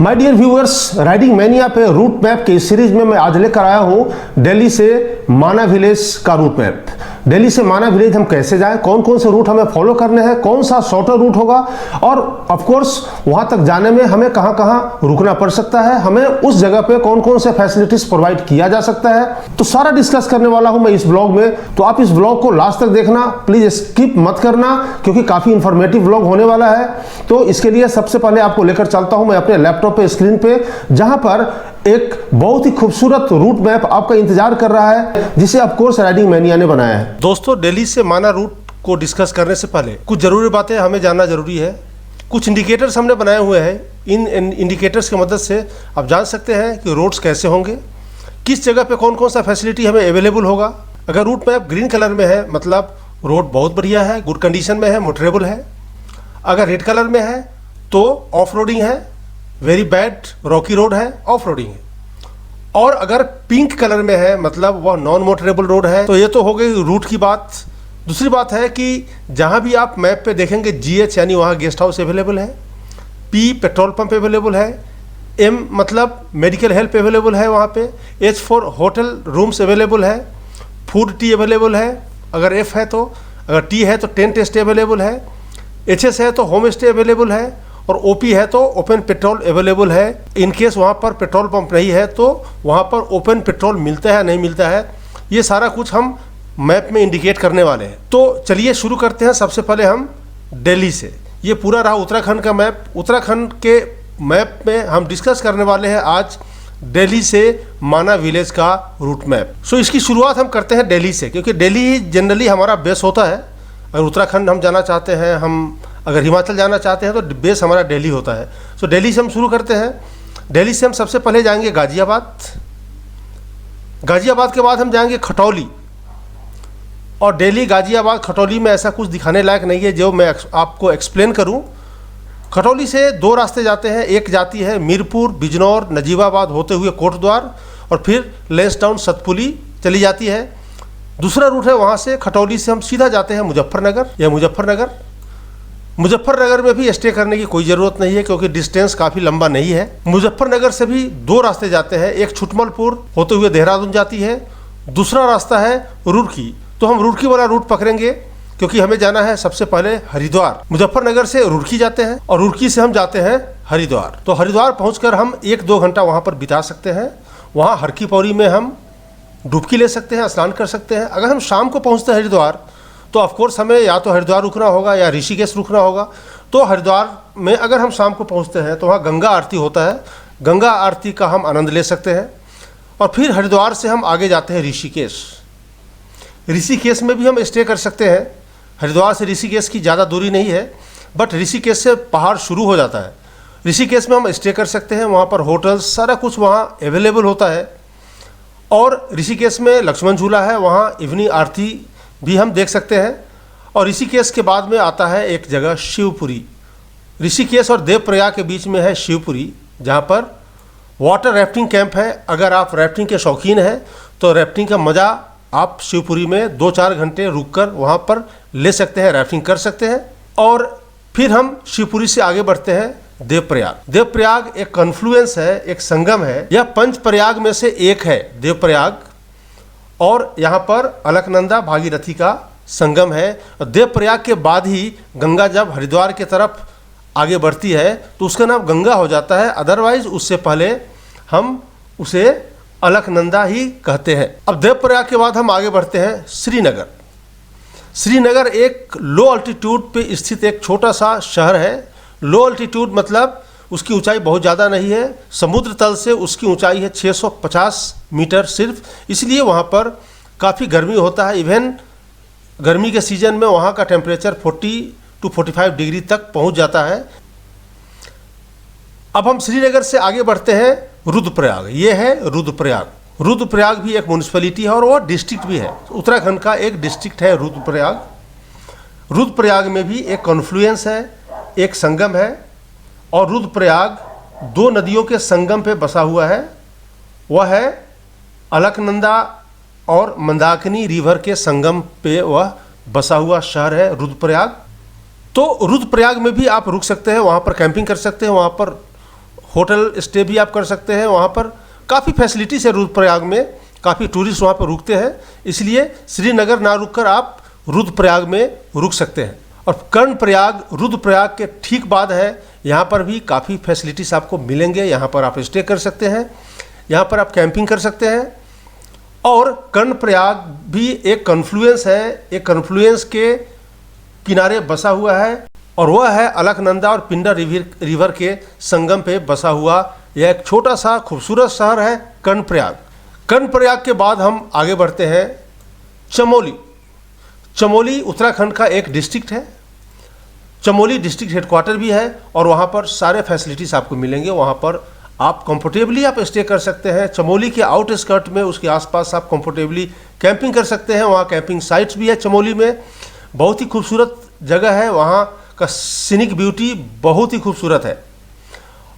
My dear viewers, riding mania पे route map की series में मैं आज लेकर आया हूं दिल्ली से माना विलेज का रूट मैप। दिल्ली से माना विलेज हम कैसे जाएं, कौन कौन से रूट हमें फॉलो करने हैं, कौन सा शॉर्टर रूट होगा और ऑफ कोर्स वहां तक जाने में हमें कहां कहां रुकना पड़ सकता है, हमें उस जगह पे कौन कौन से फैसिलिटीज प्रोवाइड किया जा सकता है, तो सारा डिस्कस करने वाला हूं मैं इस ब्लॉग में। तो आप इस ब्लॉग को लास्ट तक देखना, प्लीज स्किप मत करना क्योंकि काफी इंफॉर्मेटिव ब्लॉग होने वाला है। तो इसके लिए सबसे पहले आपको लेकर चलता हूं मैं अपने लैपटॉप पे स्क्रीन पे, जहां पर एक बहुत ही खूबसूरत रूट मैप आपका इंतजार कर रहा है जिसे ऑफ कोर्स राइडिंग मैनिया ने बनाया है। दोस्तों, दिल्ली से माना रूट को डिस्कस करने से पहले कुछ जरूरी बातें हमें जानना जरूरी है। कुछ इंडिकेटर्स हमने बनाए हुए हैं, इन इंडिकेटर्स की मदद से आप जान सकते हैं कि रोड्स कैसे होंगे, किस जगह पे कौन कौन सा फैसिलिटी हमें अवेलेबल होगा। अगर रूट मैप ग्रीन कलर में है मतलब रोड बहुत बढ़िया है, गुड कंडीशन में है, मोटरेबल है। अगर रेड कलर में है तो ऑफ रोडिंग है, वेरी बैड रॉकी रोड है, ऑफ रोडिंग है। और अगर पिंक कलर में है मतलब वह नॉन मोटरेबल रोड है। तो ये तो हो गई रूट की बात। दूसरी बात है कि जहाँ भी आप मैप पे देखेंगे GH यानी वहाँ गेस्ट हाउस अवेलेबल है, P पेट्रोल पंप अवेलेबल है, M मतलब मेडिकल हेल्प अवेलेबल है वहाँ पे, H for hotel rooms available है, फूड टी अवेलेबल है, अगर F है तो, अगर T है तो टेंट स्टे अवेलेबल है, HS है तो होम स्टे अवेलेबल है और OP है तो ओपन पेट्रोल अवेलेबल है। इनकेस वहाँ पर पेट्रोल पंप नहीं है तो वहाँ पर ओपन पेट्रोल मिलता है नहीं मिलता है, ये सारा कुछ हम मैप में इंडिकेट करने वाले हैं। तो चलिए शुरू करते हैं। सबसे पहले हम दिल्ली से, ये पूरा रहा उत्तराखंड का मैप। उत्तराखंड के मैप में हम डिस्कस करने वाले हैं आज दिल्ली से माना विलेज का रूट मैप। सो इसकी शुरुआत हम करते हैं दिल्ली से, क्योंकि दिल्ली जनरली हमारा बेस होता है। अगर उत्तराखंड हम जाना चाहते हैं, हम अगर हिमाचल जाना चाहते हैं तो बेस हमारा दिल्ली होता है। सो दिल्ली से हम शुरू करते हैं। दिल्ली से हम सबसे पहले जाएंगे गाजियाबाद। गाजियाबाद के बाद हम जाएंगे खटौली। और दिल्ली गाजियाबाद खटौली में ऐसा कुछ दिखाने लायक नहीं है जो मैं आपको एक्सप्लेन करूं। खटौली से दो रास्ते जाते हैं, एक जाती है मीरपुर, बिजनौर, नजीबाबाद होते हुए कोटद्वार और फिर लेंसडाउन सतपुली चली जाती है। दूसरा रूट है वहाँ से खटौली से हम सीधा जाते हैं मुजफ्फरनगर या मुजफ्फरनगर। मुजफ्फरनगर में भी स्टे करने की कोई ज़रूरत नहीं है क्योंकि डिस्टेंस काफ़ी लंबा नहीं है। मुजफ्फरनगर से भी दो रास्ते जाते हैं, एक छुटमलपुर होते हुए देहरादून जाती है, दूसरा रास्ता है रुड़की। तो हम रुड़की वाला रूट पकड़ेंगे क्योंकि हमें जाना है सबसे पहले हरिद्वार। मुजफ्फरनगर से रुड़की जाते हैं और रुड़की से हम जाते हैं हरिद्वार। तो हरिद्वार पहुँच हम 1-2 घंटा वहाँ पर बिता सकते हैं। वहाँ हर की पौड़ी में हम डुबकी ले सकते हैं, स्नान कर सकते हैं। अगर हम शाम को पहुँचते हैं हरिद्वार तो ऑफकोर्स हमें या तो हरिद्वार रुकना होगा या ऋषिकेश रुकना होगा। तो हरिद्वार में अगर हम शाम को पहुंचते हैं तो वहाँ गंगा आरती होता है, गंगा आरती का हम आनंद ले सकते हैं। और फिर हरिद्वार से हम आगे जाते हैं ऋषिकेश। ऋषिकेश में भी हम स्टे कर सकते हैं। हरिद्वार से ऋषिकेश की ज़्यादा दूरी नहीं है, बट ऋषिकेश से पहाड़ शुरू हो जाता है। ऋषिकेश में हम स्टे कर सकते हैं, वहाँ पर होटल्स सारा कुछ वहाँ अवेलेबल होता है। और ऋषिकेश में लक्ष्मण झूला है, वहाँ इवनिंग आरती भी हम देख सकते हैं। और ऋषिकेश के बाद में आता है एक जगह शिवपुरी। ऋषिकेश और देवप्रयाग के बीच में है शिवपुरी, जहाँ पर वाटर राफ्टिंग कैंप है। अगर आप राफ्टिंग के शौकीन हैं तो राफ्टिंग का मज़ा आप शिवपुरी में 2-4 घंटे रुककर वहाँ पर ले सकते हैं, राफ्टिंग कर सकते हैं। और फिर हम शिवपुरी से आगे बढ़ते हैं देवप्रयाग। देवप्रयाग एक कन्फ्लुएंस है, एक संगम है। यह पंच प्रयाग में से एक है देवप्रयाग, और यहाँ पर अलकनंदा भागीरथी का संगम है। देवप्रयाग के बाद ही गंगा जब हरिद्वार की तरफ आगे बढ़ती है तो उसका नाम गंगा हो जाता है, अदरवाइज उससे पहले हम उसे अलकनंदा ही कहते हैं। अब देवप्रयाग के बाद हम आगे बढ़ते हैं श्रीनगर। श्रीनगर एक लो अल्टीट्यूड पे स्थित एक छोटा सा शहर है। लो अल्टीट्यूड मतलब उसकी ऊंचाई बहुत ज़्यादा नहीं है, समुद्र तल से उसकी ऊंचाई है 650 मीटर सिर्फ, इसलिए वहाँ पर काफ़ी गर्मी होता है। इवन गर्मी के सीजन में वहाँ का टेम्परेचर 40-45 डिग्री तक पहुँच जाता है। अब हम श्रीनगर से आगे बढ़ते हैं रुद्रप्रयाग। ये है रुद्रप्रयाग। रुद्रप्रयाग भी एक म्यूनिसिपैलिटी है और वो डिस्ट्रिक्ट भी है। उत्तराखंड का एक डिस्ट्रिक्ट है रुद्रप्रयाग। रुद्रप्रयाग में भी एक कॉन्फ्लुएंस है, एक संगम है। और रुद्रप्रयाग 2 नदियों के संगम पे बसा हुआ है। वह है अलकनंदा और मंदाकिनी रिवर के संगम पे वह बसा हुआ शहर है रुद्रप्रयाग। तो रुद्रप्रयाग में भी आप रुक सकते हैं, वहाँ पर कैंपिंग कर सकते हैं, वहाँ पर होटल स्टे भी आप कर सकते हैं वहाँ पर। काफ़ी फैसिलिटीज़ है रुद्रप्रयाग में, काफ़ी टूरिस्ट वहाँ पर रुकते हैं, इसलिए श्रीनगर ना रुककर आप रुद्रप्रयाग में रुक सकते हैं। और कर्णप्रयाग रुद्रप्रयाग के ठीक बाद है, यहाँ पर भी काफ़ी फैसिलिटीज़ आपको मिलेंगे। यहाँ पर आप स्टे कर सकते हैं, यहाँ पर आप कैंपिंग कर सकते हैं। और कर्णप्रयाग भी एक कन्फ्लुएंस है, एक कन्फ्लुएंस के किनारे बसा हुआ है, और वह है अलकनंदा और पिंडर रिवर के संगम पे बसा हुआ यह एक छोटा सा खूबसूरत शहर है कर्णप्रयाग। कर्णप्रयाग के बाद हम आगे बढ़ते हैं चमोली। चमोली उत्तराखंड का एक डिस्ट्रिक्ट है। चमोली डिस्ट्रिक्ट हेडक्वार्टर भी है और वहाँ पर सारे फैसिलिटीज़ आपको मिलेंगे। वहाँ पर आप कंफर्टेबली आप स्टे कर सकते हैं। चमोली के आउटस्कर्ट में, उसके आसपास आप कंफर्टेबली कैंपिंग कर सकते हैं। वहाँ कैंपिंग साइट्स भी है चमोली में, बहुत ही खूबसूरत जगह है। वहाँ का सीनिक ब्यूटी बहुत ही खूबसूरत है।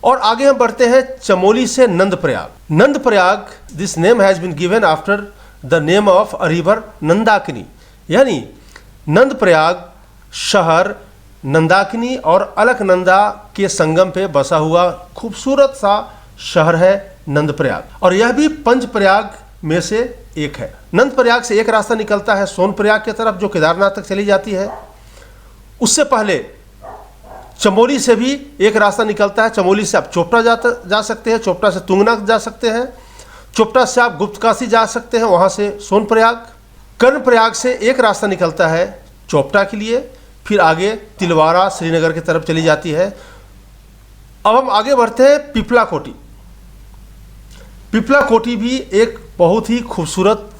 और आगे हम बढ़ते हैं चमोली से Nandprayag. Nandprayag, this name has been given after the name of a river Nandakini, यानी नंदप्रयाग शहर नंदाकिनी और अलकनंदा के संगम पे बसा हुआ खूबसूरत सा शहर है नंदप्रयाग। और यह भी पंचप्रयाग में से एक है। नंदप्रयाग से एक रास्ता निकलता है सोनप्रयाग की तरफ, जो केदारनाथ तक चली जाती है। उससे पहले चमोली से भी एक रास्ता निकलता है। चमोली से आप चोपटा जा सकते हैं, चोपटा से तुंगनाथ जा सकते हैं, चोपटा से आप गुप्तकाशी जा सकते हैं, वहाँ से सोनप्रयाग। कर्णप्रयाग से एक रास्ता निकलता है चोपटा के लिए, फिर आगे तिलवारा श्रीनगर की तरफ चली जाती है। अब हम आगे बढ़ते हैं पिपला कोटी। पिपला कोटी भी एक बहुत ही खूबसूरत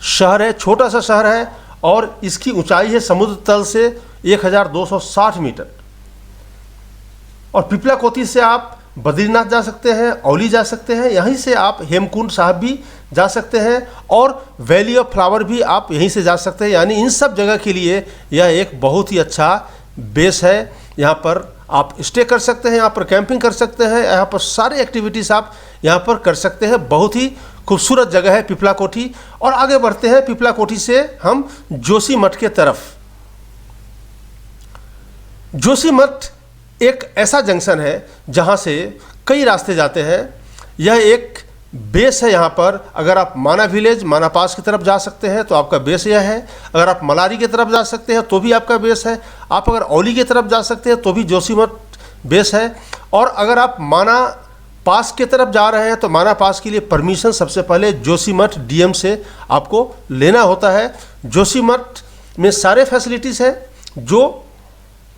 शहर है, छोटा सा शहर है, और इसकी ऊंचाई है समुद्र तल से 1260 मीटर। और पिपला कोटी से आप बद्रीनाथ जा सकते हैं, औली जा सकते हैं, यहीं से आप हेमकुंड साहब भी जा सकते हैं, और वैली ऑफ फ्लावर भी आप यहीं से जा सकते हैं। यानी इन सब जगह के लिए यह एक बहुत ही अच्छा बेस है। यहाँ पर आप स्टे कर सकते हैं, यहाँ पर कैंपिंग कर सकते हैं, यहाँ पर सारे एक्टिविटीज़ आप यहाँ पर कर सकते हैं। बहुत ही खूबसूरत जगह है पिपला कोठी। और आगे बढ़ते हैं पिपला कोठी से हम जोशीमठ के तरफ। जोशीमठ एक ऐसा जंक्शन है जहाँ से कई रास्ते जाते हैं। यह एक बेस है। यहाँ पर अगर आप माना विलेज, माना पास की तरफ जा सकते हैं तो आपका बेस यह है। अगर आप मलारी की तरफ जा सकते हैं तो भी आपका बेस है। आप अगर औली की तरफ जा सकते हैं तो भी जोशीमठ बेस है। और अगर आप माना पास की तरफ जा रहे हैं तो माना पास के लिए परमिशन सबसे पहले जोशीमठ डीएम से आपको लेना होता है। जोशीमठ में सारे फैसिलिटीज़ हैं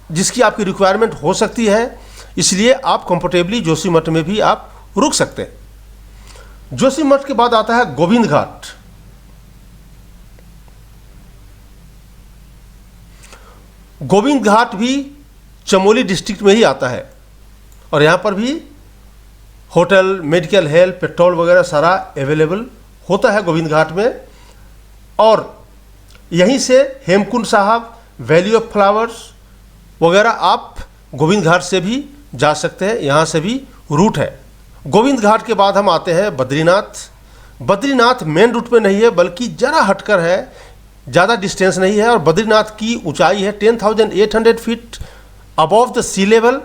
जिसकी आपकी रिक्वायरमेंट हो सकती है, इसलिए आप कंफर्टेबली जोशीमठ में भी आप रुक सकते हैं। जोशीमठ के बाद आता है गोविंद घाट। गोविंद घाट भी चमोली डिस्ट्रिक्ट में ही आता है, और यहाँ पर भी होटल, मेडिकल हेल्प, पेट्रोल वगैरह सारा अवेलेबल होता है गोविंद घाट में। और यहीं से Hemkund Sahib, valley of flowers वगैरह आप गोविंद घाट से भी जा सकते हैं, यहाँ से भी रूट है। गोविंद घाट के बाद हम आते हैं बद्रीनाथ। बद्रीनाथ मेन रूट पे नहीं है, बल्कि ज़रा हटकर है, ज़्यादा डिस्टेंस नहीं है। और बद्रीनाथ की ऊंचाई है 10,800 feet above the sea level.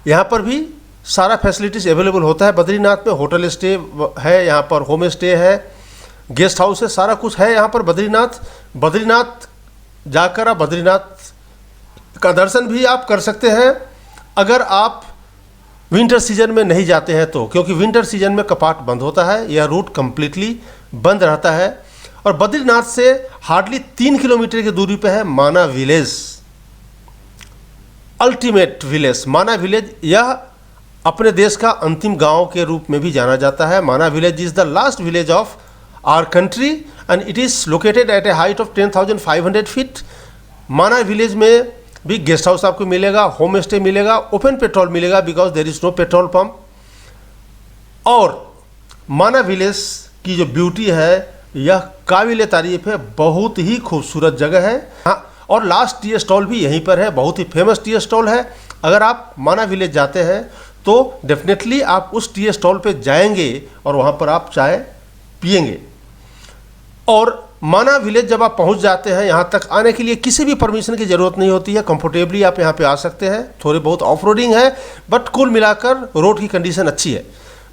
यहाँ पर भी सारा फैसिलिटीज़ अवेलेबल होता है। बद्रीनाथ में होटल स्टे है, यहाँ पर होम स्टे है, गेस्ट हाउस है, सारा कुछ है यहाँ पर। बद्रीनाथ जाकर आप बद्रीनाथ का दर्शन भी आप कर सकते हैं अगर आप विंटर सीजन में नहीं जाते हैं तो, क्योंकि विंटर सीजन में कपाट बंद होता है, यह रूट कम्प्लीटली बंद रहता है। और बद्रीनाथ से हार्डली 3 किलोमीटर की दूरी पे है माना विलेज, अल्टीमेट विलेज। माना विलेज यह अपने देश का अंतिम गांव के रूप में भी जाना जाता है। Mana village is the last village of our country and it is located at a height of 10,500 feet. Mana village में भी गेस्ट हाउस आपको मिलेगा, होम स्टे मिलेगा, ओपन पेट्रोल मिलेगा because there is no petrol pump. और माना विलेज की जो beauty है यह काबिल तारीफ है, बहुत ही खूबसूरत जगह है। हाँ, और लास्ट टी स्टॉल भी यहीं पर है, बहुत ही फेमस टी स्टॉल है। अगर आप माना विलेज जाते हैं तो डेफिनेटली आप उस टी स्टॉल पे जाएंगे और वहाँ पर आप चाय पिएंगे। और माना विलेज जब आप पहुंच जाते हैं, यहाँ तक आने के लिए किसी भी परमिशन की ज़रूरत नहीं होती है। कंफर्टेबली आप यहाँ पे आ सकते हैं। थोड़े बहुत ऑफ रोडिंग है, बट कुल मिलाकर रोड की कंडीशन अच्छी है।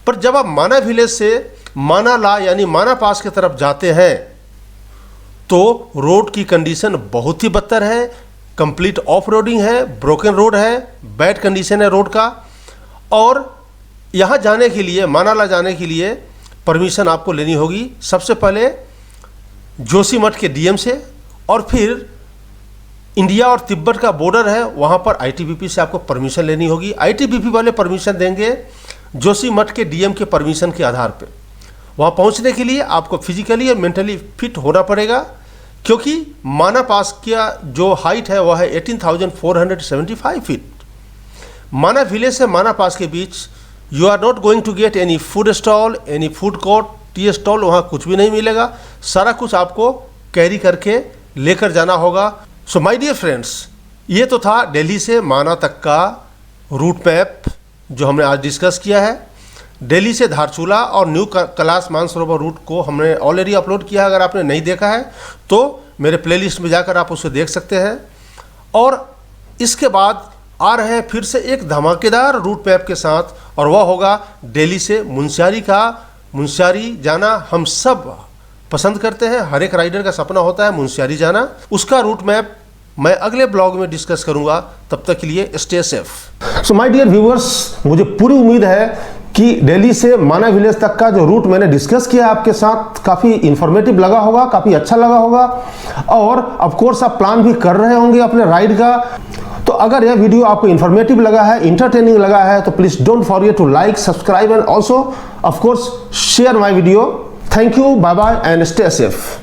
पर जब आप माना विलेज से माना ला यानी माना पास की तरफ जाते हैं तो रोड की कंडीशन बहुत ही बदतर है। कंप्लीट ऑफ रोडिंग है, ब्रोकन रोड है, बैड कंडीशन है रोड का। और यहाँ जाने के लिए, मानाला जाने के लिए परमिशन आपको लेनी होगी सबसे पहले जोशीमठ के डीएम से, और फिर इंडिया और तिब्बत का बॉर्डर है वहाँ पर आईटीबीपी से आपको परमिशन लेनी होगी। आईटीबीपी वाले परमिशन देंगे जोशीमठ के डीएम के परमिशन के आधार पे। वहाँ पहुँचने के लिए आपको फिजिकली और मेंटली फिट होना पड़ेगा, क्योंकि माना पास का जो हाइट है वह है 18,475 फीट। माना विलेज से माना पास के बीच you are not going to get any food stall, any food court, tea stall, वहाँ कुछ भी नहीं मिलेगा। सारा कुछ आपको कैरी करके लेकर जाना होगा। सो माय डियर फ्रेंड्स, ये तो था दिल्ली से माना तक का रूट मैप जो हमने आज डिस्कस किया है। दिल्ली से धारचूला और न्यू कैलाश मानसरोवर रूट को हमने ऑलरेडी अपलोड किया है। अगर आपने नहीं देखा है तो मेरे प्लेलिस्ट में जाकर आप उसे देख सकते हैं। और इसके बाद आ रहे हैं फिर से एक धमाकेदार रूट मैप के साथ, और वह होगा दिल्ली से मुंशियारी का। मुंशियारी जाना हम सब पसंद करते हैं, हर एक राइडर का सपना होता है मुंशियारी जाना। उसका रूट मैप मैं अगले ब्लॉग में डिस्कस करूंगा। तब तक के लिए stay safe. So my dear viewers, मुझे पूरी उम्मीद है कि दिल्ली से माना विलेज तक का जो रूट मैंने डिस्कस किया आपके साथ काफ़ी इंफॉर्मेटिव लगा होगा, काफ़ी अच्छा लगा होगा, और ऑफ कोर्स आप प्लान भी कर रहे होंगे अपने राइड का। तो अगर यह वीडियो आपको इंफॉर्मेटिव लगा है, इंटरटेनिंग लगा है, तो please don't forget to like, subscribe and also of course share my video. Thank you, bye bye and stay safe.